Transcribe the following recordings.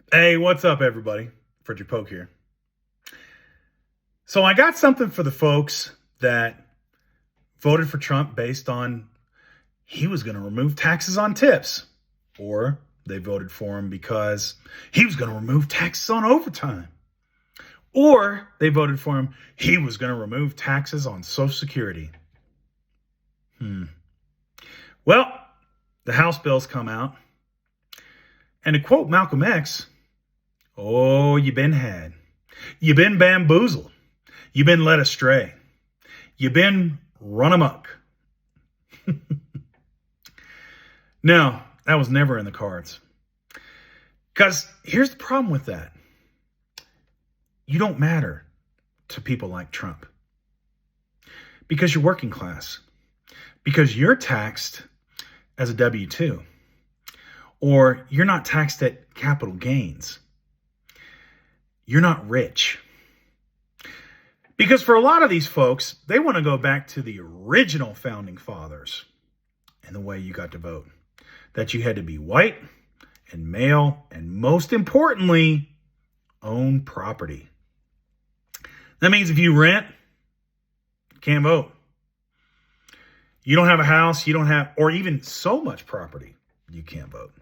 Hey, what's up, everybody? Frederick Poke here. So I got something for the folks that voted for Trump based on he was going to remove taxes on tips, or they voted for him because he was going to remove taxes on overtime, or they voted for him he was going to remove taxes on Social Security. Well, the House bills come out, and to quote Malcolm X, "Oh, you been had. You been bamboozled. You been led astray. You been run amok." No, that was never in the cards. Because here's the problem with that. You don't matter to people like Trump. Because you're working class. Because you're taxed as a W-2. Or you're not taxed at capital gains. You're not rich. Because for a lot of these folks, they want to go back to the original founding fathers and the way you got to vote. That you had to be white and male and, most importantly, own property. That means if you rent, you can't vote. You don't have a house, you don't have, or even so much property, you can't vote.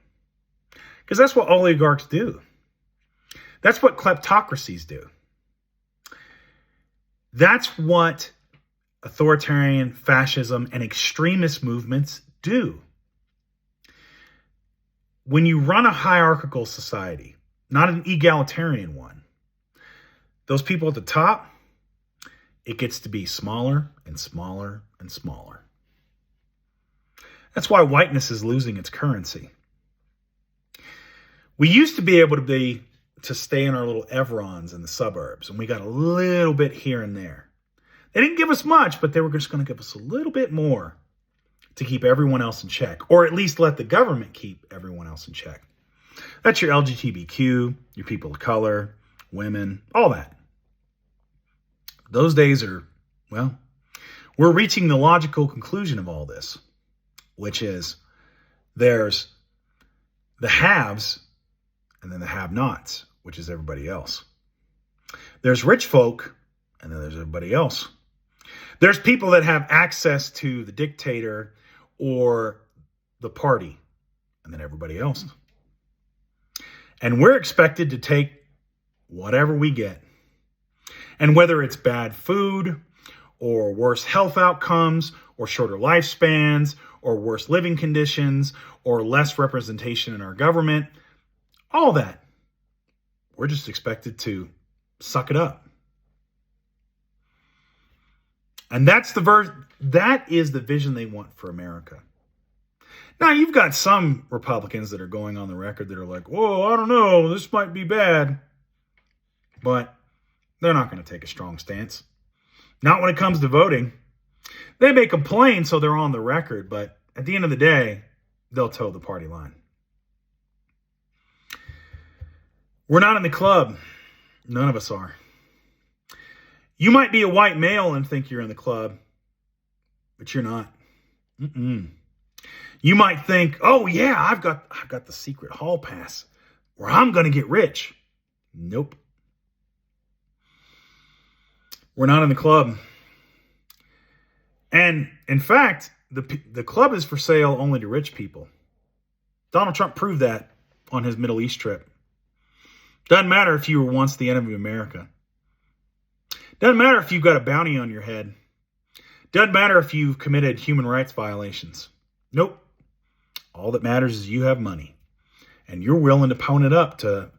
Because that's what oligarchs do. That's what kleptocracies do. That's what authoritarian, fascism, and extremist movements do. When you run a hierarchical society, not an egalitarian one, those people at the top, it gets to be smaller and smaller and smaller. That's why whiteness is losing its currency. We used to be able to stay in our little Evrons in the suburbs, and we got a little bit here and there. They didn't give us much, but they were just going to give us a little bit more to keep everyone else in check, or at least let the government keep everyone else in check. That's your LGBTQ, your people of color, women, all that. Those days are, well, we're reaching the logical conclusion of all this, which is there's the haves and then the have-nots, which is everybody else. There's rich folk, and then there's everybody else. There's people that have access to the dictator or the party, and then everybody else. And we're expected to take whatever we get. And whether it's bad food, or worse health outcomes, or shorter lifespans, or worse living conditions, or less representation in our government, all that, we're just expected to suck it up. And that is the vision they want for America. Now, you've got some Republicans that are going on the record that are like, whoa, I don't know, this might be bad. But they're not going to take a strong stance. Not when it comes to voting. They may complain, so they're on the record, but at the end of the day, they'll toe the party line. We're not in the club. None of us are. You might be a white male and think you're in the club, but you're not. You might think, oh yeah, I've got the secret hall pass where I'm going to get rich. Nope. We're not in the club. And in fact, the club is for sale only to rich people. Donald Trump proved that on his Middle East trip. Doesn't matter if you were once the enemy of America. Doesn't matter if you've got a bounty on your head. Doesn't matter if you've committed human rights violations. Nope. All that matters is you have money. And you're willing to pawn it up to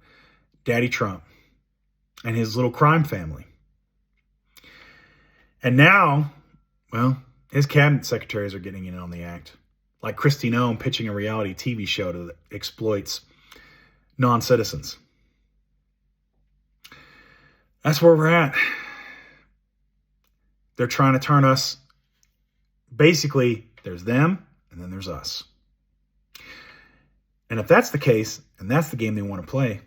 Daddy Trump and his little crime family. And now, well, his cabinet secretaries are getting in on the act. Like Kristi Noem pitching a reality TV show that exploits non-citizens. That's where we're at. They're trying to turn us, basically, there's them, and then there's us. And if that's the case, and that's the game they want to play,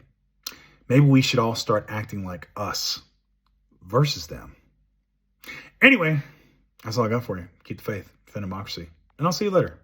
maybe we should all start acting like us versus them. Anyway, that's all I got for you. Keep the faith, defend democracy, and I'll see you later.